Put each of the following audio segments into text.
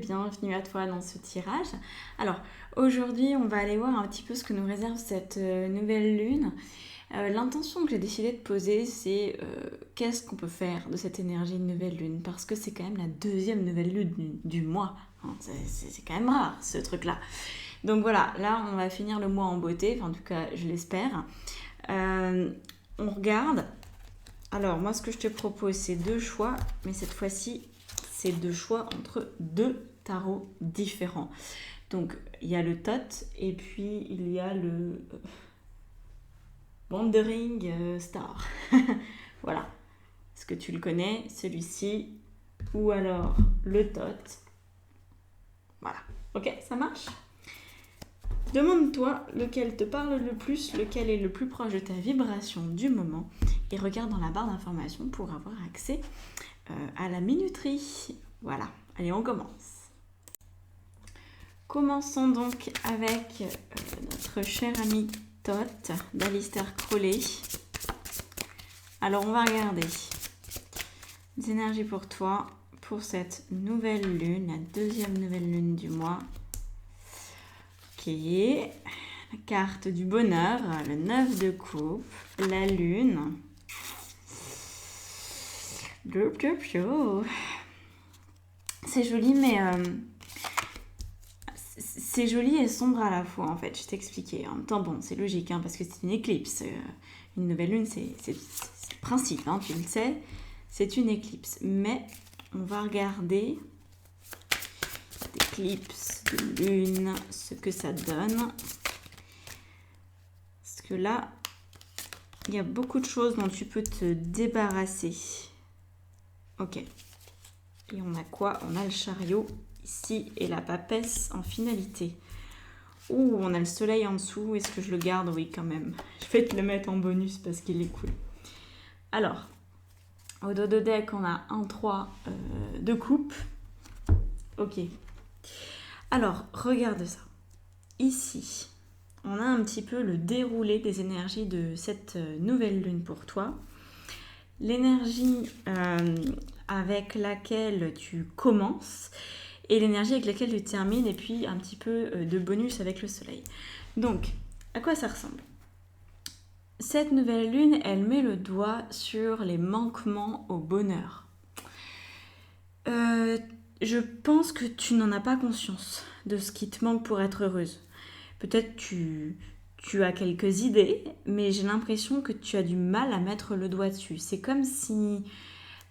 bienvenue à toi dans ce tirage. Alors aujourd'hui on va aller voir un petit peu ce que nous réserve cette nouvelle lune. L'intention que j'ai décidé de poser c'est qu'est-ce qu'on peut faire de cette énergie de nouvelle lune, parce que c'est quand même la deuxième nouvelle lune du mois, hein. C'est quand même rare ce truc là. Donc voilà, là on va finir le mois en beauté, enfin en tout cas je l'espère. On regarde. Alors moi ce que je te propose c'est 2 choix, mais cette fois-ci c'est 2 choix entre 2 tarots différents. Donc il y a le Tot et puis il y a le Wandering Star. Voilà. Est-ce que tu le connais, celui-ci, ou alors le Tot? Voilà. Ok, ça marche? Demande-toi lequel te parle le plus, lequel est le plus proche de ta vibration du moment, et regarde dans la barre d'informations pour avoir accès à la minuterie. Voilà, allez on commence. Commençons donc avec notre cher ami Tot d'Alistair Crowley. Alors on va regarder des énergies pour toi pour cette nouvelle lune, la deuxième nouvelle lune du mois. Ok, la carte du bonheur, le 9 de coupe, la lune. C'est joli, mais c'est joli et sombre à la fois, en fait. Je t'expliquais. En même temps, bon, c'est logique, hein, parce que c'est une éclipse. Une nouvelle lune, c'est le principe, hein, tu le sais. C'est une éclipse. Mais on va regarder l'éclipse de lune, ce que ça donne. Parce que là, il y a beaucoup de choses dont tu peux te débarrasser. Ok. Et on a quoi? On a le chariot ici et la papesse en finalité. Ouh, on a le soleil en dessous. Est-ce que je le garde? Oui, quand même. Je vais te le mettre en bonus parce qu'il est cool. Alors, au dos de deck, on a un 3 de coupe. Ok. Alors, regarde ça. Ici, on a un petit peu le déroulé des énergies de cette nouvelle lune pour toi. L'énergie avec laquelle tu commences et l'énergie avec laquelle tu termines, et puis un petit peu de bonus avec le soleil. Donc, à quoi ça ressemble? Cette nouvelle lune, elle met le doigt sur les manquements au bonheur. Je pense que tu n'en as pas conscience de ce qui te manque pour être heureuse. Peut-être tu as quelques idées, mais j'ai l'impression que tu as du mal à mettre le doigt dessus. C'est comme si,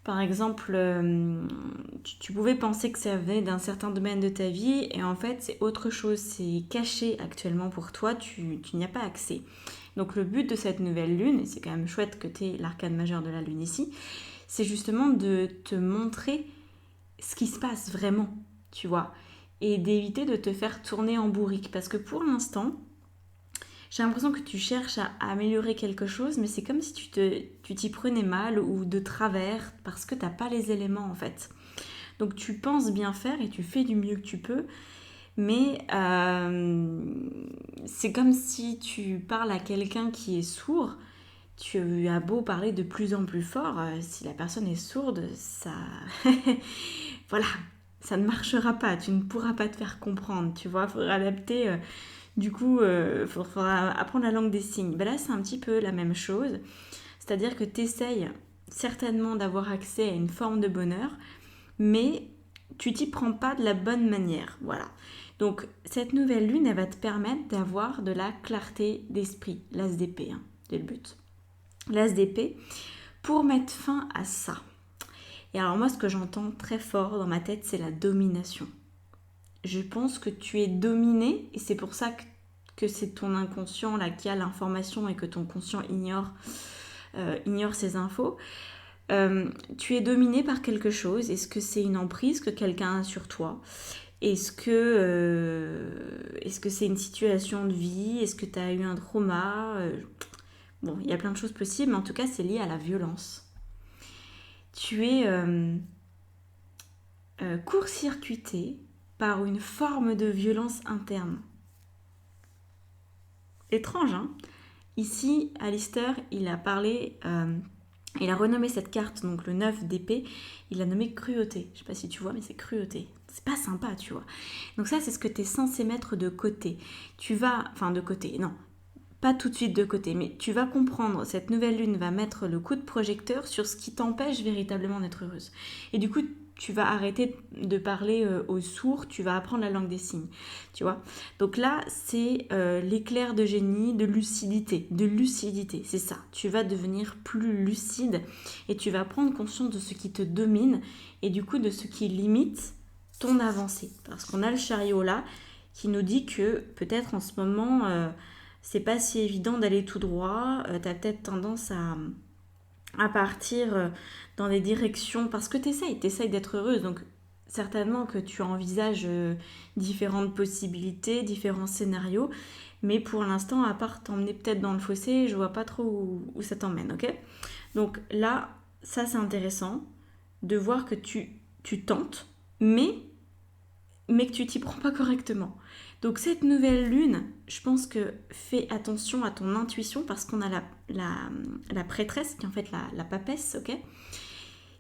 par exemple, tu pouvais penser que ça venait d'un certain domaine de ta vie, et en fait, c'est autre chose. C'est caché actuellement pour toi, tu n'y as pas accès. Donc le but de cette nouvelle lune, et c'est quand même chouette que tu aies l'arcane majeure de la lune ici, c'est justement de te montrer ce qui se passe vraiment, tu vois, et d'éviter de te faire tourner en bourrique, parce que pour l'instant, j'ai l'impression que tu cherches à améliorer quelque chose, mais c'est comme si tu t'y prenais mal ou de travers, parce que tu n'as pas les éléments en fait. Donc tu penses bien faire et tu fais du mieux que tu peux, mais c'est comme si tu parles à quelqu'un qui est sourd. Tu as beau parler de plus en plus fort, si la personne est sourde, ça... voilà, ça ne marchera pas, tu ne pourras pas te faire comprendre, tu vois, il faudra adapter... Du coup, il faudra apprendre la langue des signes. Ben là, c'est un petit peu la même chose. C'est-à-dire que tu essayes certainement d'avoir accès à une forme de bonheur, mais tu t'y prends pas de la bonne manière. Voilà. Donc, cette nouvelle lune, elle va te permettre d'avoir de la clarté d'esprit. L'as d'épée, hein, c'est le but. L'as d'épée, pour mettre fin à ça. Et alors moi, ce que j'entends très fort dans ma tête, c'est la domination. Je pense que tu es dominé, et c'est pour ça que c'est ton inconscient là qui a l'information et que ton conscient ignore ces infos. Tu es dominé par quelque chose. Est-ce que c'est une emprise que quelqu'un a sur toi? Est-ce que c'est une situation de vie? Est-ce que tu as eu un trauma? Bon, il y a plein de choses possibles, mais en tout cas, c'est lié à la violence. Tu es court-circuité par une forme de violence interne. Étrange, hein? Ici, Alistair, il a parlé Il a renommé cette carte, donc le 9 d'épée, il l'a nommé cruauté. Je sais pas si tu vois, mais c'est cruauté. C'est pas sympa, tu vois. Donc ça, c'est ce que tu es censé mettre de côté. Enfin de côté, non, pas tout de suite de côté, mais tu vas comprendre, cette nouvelle lune va mettre le coup de projecteur sur ce qui t'empêche véritablement d'être heureuse. Et du coup, tu vas arrêter de parler aux sourds, tu vas apprendre la langue des signes, tu vois. Donc là, c'est l'éclair de génie, de lucidité, c'est ça. Tu vas devenir plus lucide et tu vas prendre conscience de ce qui te domine et du coup de ce qui limite ton avancée. Parce qu'on a le chariot là qui nous dit que peut-être en ce moment, c'est pas si évident d'aller tout droit, tu as peut-être tendance à partir dans des directions, parce que t'essayes d'être heureuse, donc certainement que tu envisages différentes possibilités, différents scénarios, mais pour l'instant, à part t'emmener peut-être dans le fossé, je vois pas trop où ça t'emmène, ok? Donc là, ça c'est intéressant de voir que tu tentes, mais que tu t'y prends pas correctement. Donc cette nouvelle lune, je pense que fais attention à ton intuition parce qu'on a la prêtresse, qui est en fait la papesse, ok,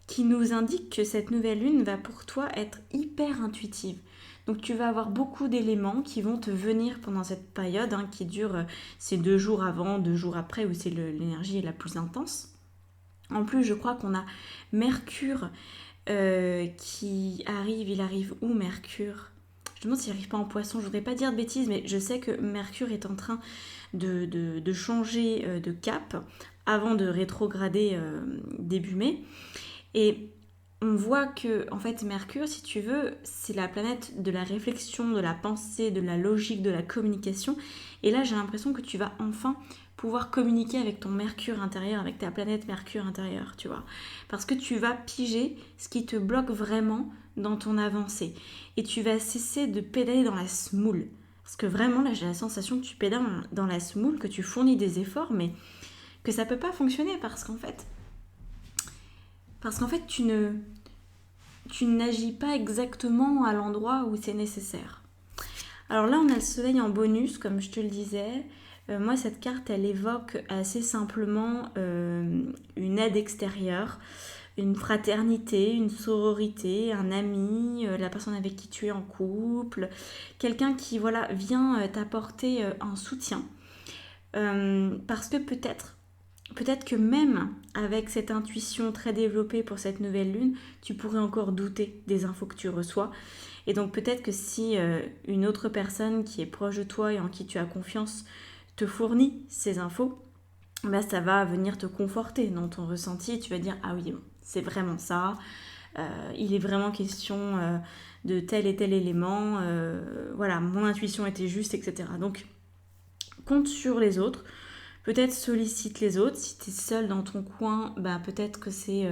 qui nous indique que cette nouvelle lune va pour toi être hyper intuitive. Donc tu vas avoir beaucoup d'éléments qui vont te venir pendant cette période qui dure ces 2 jours avant, 2 jours après, où c'est l'énergie est la plus intense. En plus, je crois qu'on a Mercure qui arrive, il arrive où Mercure? Je me demande s'il n'arrive pas en poisson, je voudrais pas dire de bêtises, mais je sais que Mercure est en train de changer de cap avant de rétrograder début mai. Et on voit que, en fait, Mercure, si tu veux, c'est la planète de la réflexion, de la pensée, de la logique, de la communication. Et là, j'ai l'impression que tu vas enfin pouvoir communiquer avec ton Mercure intérieur, avec ta planète Mercure intérieure, tu vois. Parce que tu vas piger ce qui te bloque vraiment dans ton avancée. Et tu vas cesser de pédaler dans la semoule. Parce que vraiment, là, j'ai la sensation que tu pédales dans la semoule, que tu fournis des efforts, mais que ça peut pas fonctionner parce qu'en fait, tu n'agis pas exactement à l'endroit où c'est nécessaire. Alors là, on a le soleil en bonus, comme je te le disais. Moi, cette carte, elle évoque assez simplement une aide extérieure, une fraternité, une sororité, un ami, la personne avec qui tu es en couple, quelqu'un qui voilà, vient t'apporter un soutien. Parce que peut-être que même avec cette intuition très développée pour cette nouvelle lune, tu pourrais encore douter des infos que tu reçois. Et donc peut-être que si une autre personne qui est proche de toi et en qui tu as confiance te fournit ces infos, bah, ça va venir te conforter dans ton ressenti et tu vas dire « Ah oui, bon, c'est vraiment ça, il est vraiment question de tel et tel élément, voilà, mon intuition était juste, etc. » Donc compte sur les autres. Peut-être sollicite les autres. Si tu es seul dans ton coin, bah, peut-être que c'est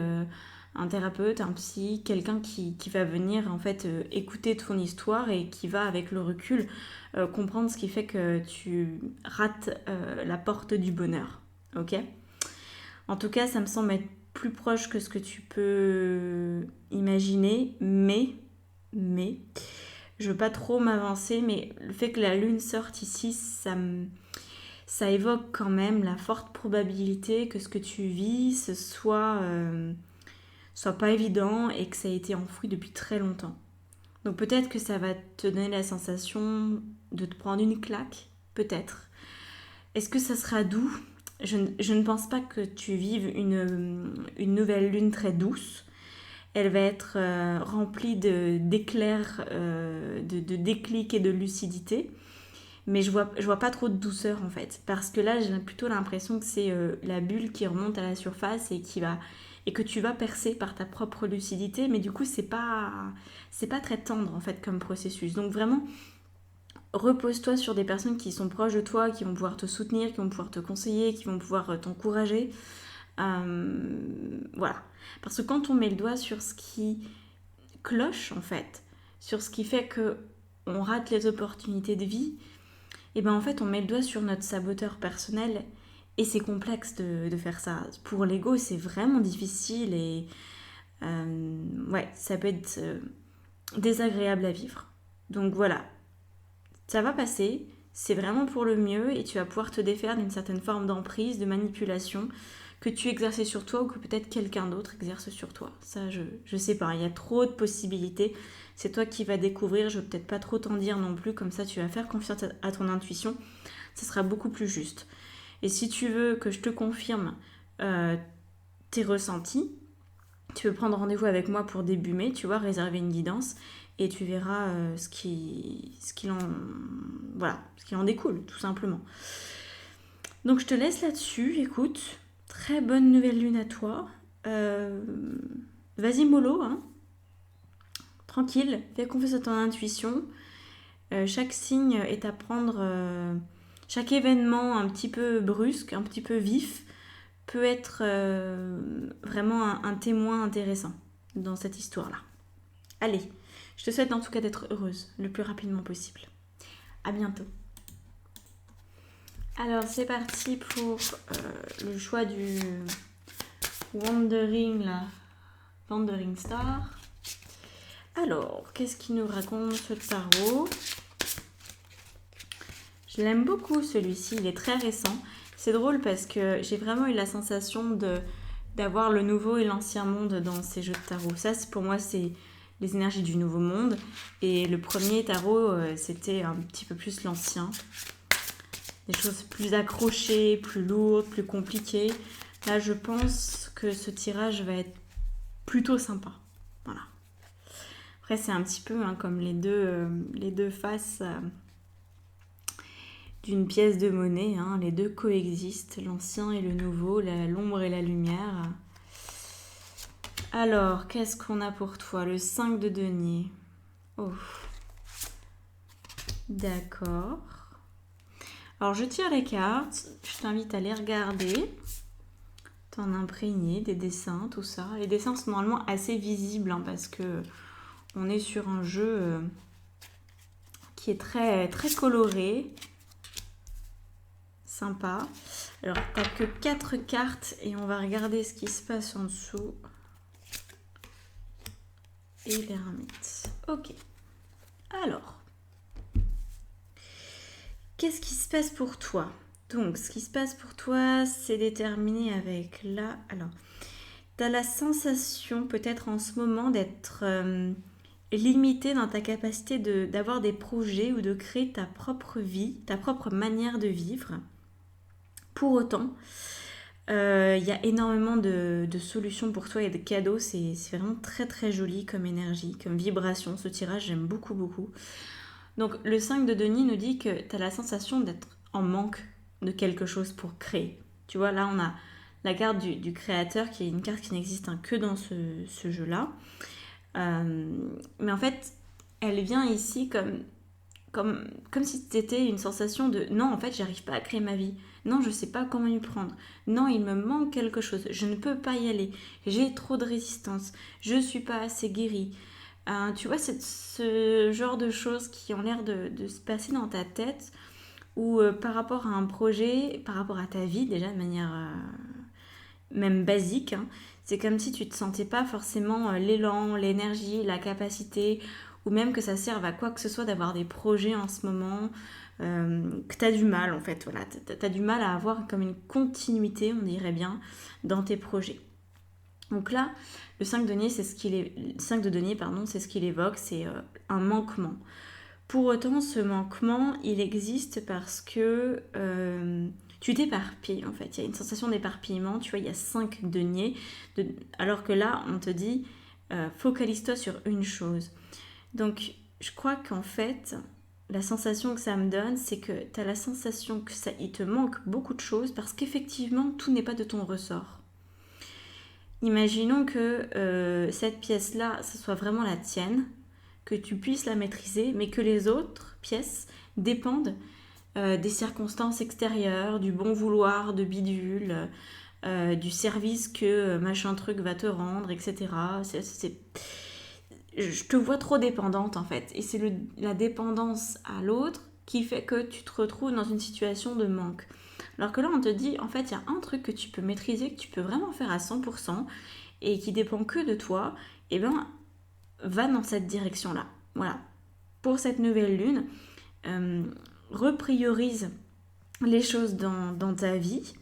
un thérapeute, un psy, quelqu'un qui va venir en fait écouter ton histoire et qui va avec le recul comprendre ce qui fait que tu rates la porte du bonheur. Ok ? En tout cas, ça me semble être plus proche que ce que tu peux imaginer, mais je veux pas trop m'avancer, mais le fait que la lune sorte ici, ça évoque quand même la forte probabilité que ce que tu vis, ce soit pas évident et que ça a été enfoui depuis très longtemps. Donc peut-être que ça va te donner la sensation de te prendre une claque, peut-être. Est-ce que ça sera doux ? Je ne pense pas que tu vives une nouvelle lune très douce. Elle va être remplie d'éclairs, de déclics et de lucidité. Mais je vois pas trop de douceur en fait. Parce que là, j'ai plutôt l'impression que c'est la bulle qui remonte à la surface et que tu vas percer par ta propre lucidité. Mais du coup, c'est pas très tendre en fait comme processus. Donc vraiment, repose-toi sur des personnes qui sont proches de toi, qui vont pouvoir te soutenir, qui vont pouvoir te conseiller, qui vont pouvoir t'encourager. Voilà. Parce que quand on met le doigt sur ce qui cloche en fait, sur ce qui fait que on rate les opportunités de vie, et ben en fait on met le doigt sur notre saboteur personnel et c'est complexe de faire ça. Pour l'ego c'est vraiment difficile et ouais, ça peut être désagréable à vivre. Donc voilà, ça va passer, c'est vraiment pour le mieux et tu vas pouvoir te défaire d'une certaine forme d'emprise, de manipulation que tu exerçais sur toi ou que peut-être quelqu'un d'autre exerce sur toi. Ça, je sais pas, il y a trop de possibilités. C'est toi qui vas découvrir, je vais peut-être pas trop t'en dire non plus, comme ça tu vas faire confiance à ton intuition, ça sera beaucoup plus juste. Et si tu veux que je te confirme tes ressentis, tu peux prendre rendez-vous avec moi pour début mai, tu vois, réserver une guidance et tu verras ce qu'il en découle, tout simplement. Donc je te laisse là-dessus, écoute, très bonne nouvelle lune à toi. Vas-y mollo, hein. Tranquille, fais confiance à ton intuition. Chaque signe est à prendre, chaque événement un petit peu brusque, un petit peu vif, peut être vraiment un témoin intéressant dans cette histoire-là. Allez, je te souhaite en tout cas d'être heureuse le plus rapidement possible. À bientôt. Alors c'est parti pour le choix du Wandering Star. Alors, qu'est-ce qu'il nous raconte ce tarot? Je l'aime beaucoup celui-ci, il est très récent. C'est drôle parce que j'ai vraiment eu la sensation d'avoir le nouveau et l'ancien monde dans ces jeux de tarot. Ça, pour moi, c'est les énergies du nouveau monde. Et le premier tarot, c'était un petit peu plus l'ancien. Des choses plus accrochées, plus lourdes, plus compliquées. Là, je pense que ce tirage va être plutôt sympa. Voilà. Après, c'est un petit peu comme les deux faces d'une pièce de monnaie. Les deux coexistent, l'ancien et le nouveau, l'ombre et la lumière. Alors, qu'est-ce qu'on a pour toi? Le 5 de denier. Oh. D'accord. Alors, je tire les cartes. Je t'invite à les regarder. T'en imprégner, des dessins, tout ça. Les dessins sont normalement assez visibles parce que on est sur un jeu qui est très, très coloré. Sympa. Alors, t'as que 4 cartes et on va regarder ce qui se passe en dessous. Et l'ermite. Ok. Alors, qu'est-ce qui se passe pour toi? Donc, ce qui se passe pour toi, c'est déterminé avec là. Alors, tu as la sensation, peut-être en ce moment, d'être limité dans ta capacité d'avoir des projets ou de créer ta propre vie, ta propre manière de vivre. Pour autant, il y a énormément de solutions pour toi et de cadeaux. C'est vraiment très très joli comme énergie, comme vibration. Ce tirage, j'aime beaucoup beaucoup. Donc le 5 de denier nous dit que tu as la sensation d'être en manque de quelque chose pour créer. Tu vois, là on a la carte du créateur qui est une carte qui n'existe que dans ce jeu-là. Mais en fait, elle vient ici comme si c'était une sensation de non, en fait, j'arrive pas à créer ma vie. Non, je sais pas comment y prendre. Non, il me manque quelque chose. Je ne peux pas y aller. J'ai trop de résistance. Je suis pas assez guérie. Tu vois, c'est ce genre de choses qui ont l'air de se passer dans ta tête ou par rapport à un projet, par rapport à ta vie, déjà de manière même basique. C'est comme si tu ne te sentais pas forcément l'élan, l'énergie, la capacité, ou même que ça serve à quoi que ce soit d'avoir des projets en ce moment, que tu as du mal en fait. Voilà, tu as du mal à avoir comme une continuité, on dirait bien, dans tes projets. Donc là, le 5 de denier, c'est ce qu'il évoque, c'est un manquement. Pour autant, ce manquement, il existe parce que tu t'éparpilles en fait. Il y a une sensation d'éparpillement, tu vois, il y a 5 deniers, alors que là, on te dit focalise-toi sur une chose. Donc, je crois qu'en fait, la sensation que ça me donne, c'est que tu as la sensation qu'il te manque beaucoup de choses parce qu'effectivement, tout n'est pas de ton ressort. Imaginons que cette pièce-là, ce soit vraiment la tienne, que tu puisses la maîtriser, mais que les autres pièces dépendent des circonstances extérieures, du bon vouloir de bidule, du service que machin truc va te rendre, etc. Je te vois trop dépendante en fait. Et c'est la dépendance à l'autre qui fait que tu te retrouves dans une situation de manque. Alors que là, on te dit, en fait, il y a un truc que tu peux maîtriser, que tu peux vraiment faire à 100% et qui dépend que de toi, et bien, va dans cette direction-là. Voilà. Pour cette nouvelle lune, repriorise les choses dans ta vie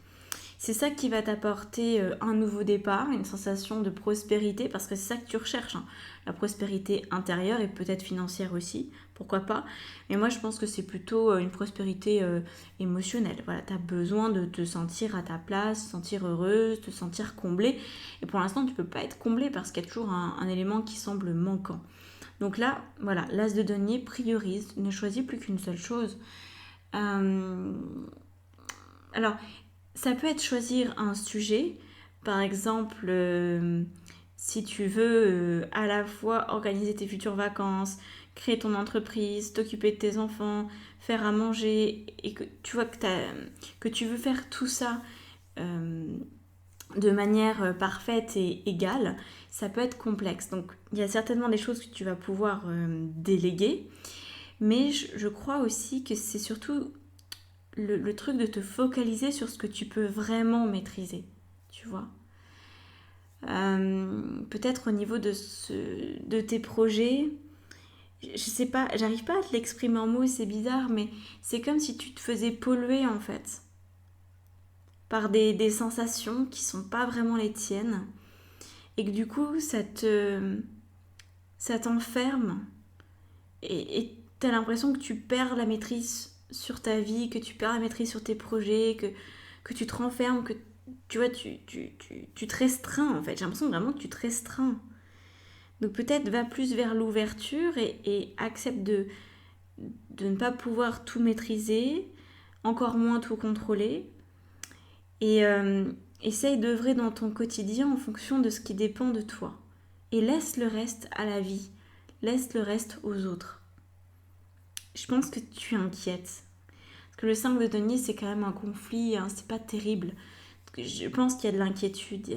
C'est ça qui va t'apporter un nouveau départ, une sensation de prospérité, parce que c'est ça que tu recherches, hein. La prospérité intérieure et peut-être financière aussi, pourquoi pas. Mais moi, je pense que c'est plutôt une prospérité émotionnelle. Voilà, tu as besoin de te sentir à ta place, te sentir heureuse, te sentir comblée. Et pour l'instant, tu peux pas être comblée parce qu'il y a toujours un élément qui semble manquant. Donc là, voilà, l'as de denier priorise, ne choisis plus qu'une seule chose. Euh, alors, ça peut être choisir un sujet, par exemple, si tu veux à la fois organiser tes futures vacances, créer ton entreprise, t'occuper de tes enfants, faire à manger, et que tu vois que tu veux faire tout ça euh, de manière parfaite et égale, ça peut être complexe. Donc, il y a certainement des choses que tu vas pouvoir déléguer, mais je crois aussi que c'est surtout le truc de te focaliser sur ce que tu peux vraiment maîtriser, tu vois. Peut-être au niveau de tes projets, je sais pas, j'arrive pas à te l'exprimer en mots, c'est bizarre, mais c'est comme si tu te faisais polluer en fait par des sensations qui sont pas vraiment les tiennes et que du coup ça t'enferme et t'as l'impression que tu perds la maîtrise sur ta vie, que tu perds la maîtrise sur tes projets, que tu te renfermes, que tu vois, tu te restreins en fait. J'ai l'impression vraiment que tu te restreins. Donc peut-être va plus vers l'ouverture et accepte de ne pas pouvoir tout maîtriser, encore moins tout contrôler. Et essaye d'œuvrer dans ton quotidien en fonction de ce qui dépend de toi. Et laisse le reste à la vie. Laisse le reste aux autres. Je pense que tu inquiètes. Parce que le 5 de denier, c'est quand même un conflit, hein, c'est pas terrible. Je pense qu'il y a de l'inquiétude.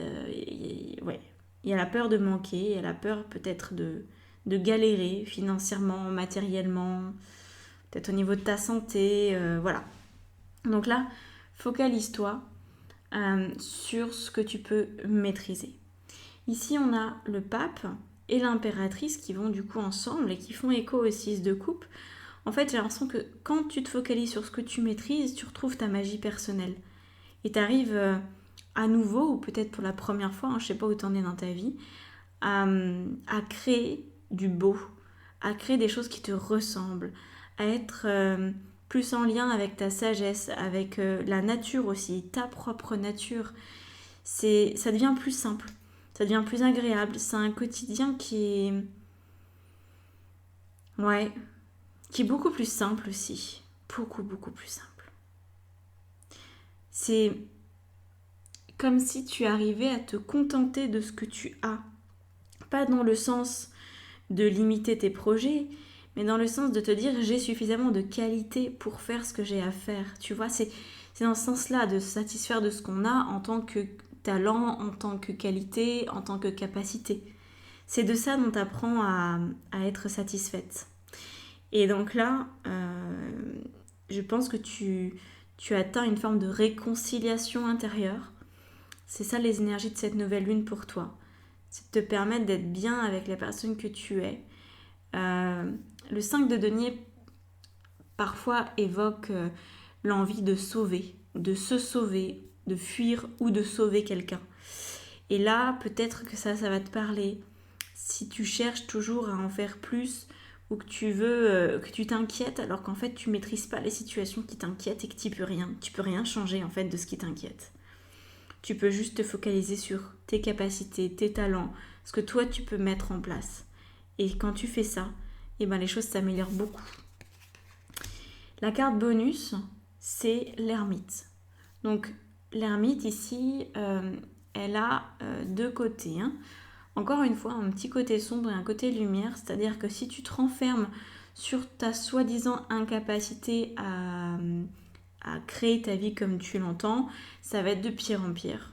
Ouais. Il y a la peur de manquer, il y a la peur peut-être de galérer financièrement, matériellement, peut-être au niveau de ta santé, voilà. Donc là, focalise-toi sur ce que tu peux maîtriser. Ici, on a le pape et l'impératrice qui vont du coup ensemble et qui font écho au 6 de coupe. En fait, j'ai l'impression que quand tu te focalises sur ce que tu maîtrises, tu retrouves ta magie personnelle. Et tu arrives à nouveau, ou peut-être pour la première fois, hein, je ne sais pas où tu en es dans ta vie, à créer du beau, à créer des choses qui te ressemblent, à être plus en lien avec ta sagesse, avec la nature aussi, ta propre nature. Ça devient plus simple, ça devient plus agréable. C'est un quotidien ouais, qui est beaucoup plus simple aussi. Beaucoup, beaucoup plus simple. C'est comme si tu arrivais à te contenter de ce que tu as. Pas dans le sens de limiter tes projets, mais dans le sens de te dire j'ai suffisamment de qualité pour faire ce que j'ai à faire. Tu vois, c'est dans ce sens-là, de se satisfaire de ce qu'on a en tant que talent, en tant que qualité, en tant que capacité. C'est de ça dont tu apprends à être satisfaite. Et donc là, je pense que tu atteins une forme de réconciliation intérieure. C'est ça les énergies de cette nouvelle lune pour toi. C'est de te permettre d'être bien avec la personne que tu es. Le 5 de denier parfois évoque l'envie de sauver, de se sauver, de fuir ou de sauver quelqu'un. Et là, peut-être que ça va te parler. Si tu cherches toujours à en faire plus ou que tu veux, que tu t'inquiètes alors qu'en fait tu maîtrises pas les situations qui t'inquiètent et que tu peux rien changer en fait de ce qui t'inquiète. Tu peux juste te focaliser sur tes capacités, tes talents, ce que toi tu peux mettre en place. Et quand tu fais ça, eh ben les choses s'améliorent beaucoup. La carte bonus, c'est l'ermite. Donc l'ermite ici, elle a deux côtés, hein. Encore une fois, un petit côté sombre et un côté lumière, c'est-à-dire que si tu te renfermes sur ta soi-disant incapacité à créer ta vie comme tu l'entends, ça va être de pire en pire.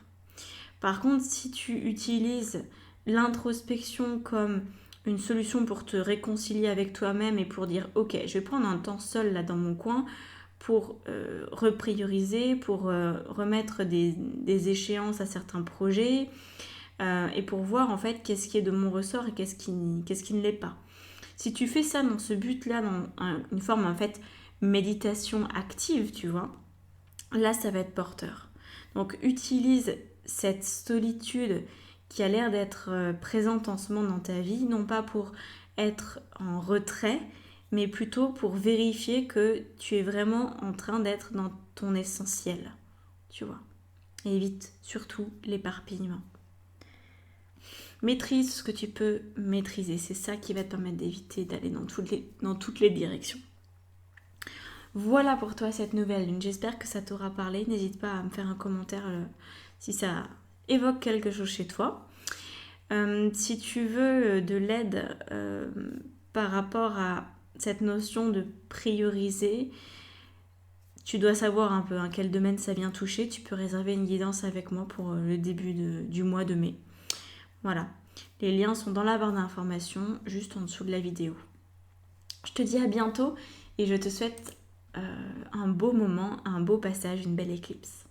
Par contre, si tu utilises l'introspection comme une solution pour te réconcilier avec toi-même et pour dire ok, je vais prendre un temps seul là dans mon coin pour reprioriser, pour remettre des échéances à certains projets et pour voir en fait qu'est-ce qui est de mon ressort et qu'est-ce qui ne l'est pas. Si tu fais ça dans ce but-là, dans une forme en fait méditation active, tu vois, là ça va être porteur. Donc utilise cette solitude qui a l'air d'être présente en ce moment dans ta vie, non pas pour être en retrait, mais plutôt pour vérifier que tu es vraiment en train d'être dans ton essentiel, tu vois. Et évite surtout l'éparpillement. Maîtrise ce que tu peux maîtriser, c'est ça qui va te permettre d'éviter d'aller dans toutes les directions. Voilà pour toi cette nouvelle lune, j'espère que ça t'aura parlé, n'hésite pas à me faire un commentaire si ça évoque quelque chose chez toi. Si tu veux de l'aide par rapport à cette notion de prioriser, tu dois savoir un peu quel domaine ça vient toucher, tu peux réserver une guidance avec moi pour le début du mois de mai. Voilà, les liens sont dans la barre d'informations, juste en dessous de la vidéo. Je te dis à bientôt et je te souhaite un beau moment, un beau passage, une belle éclipse.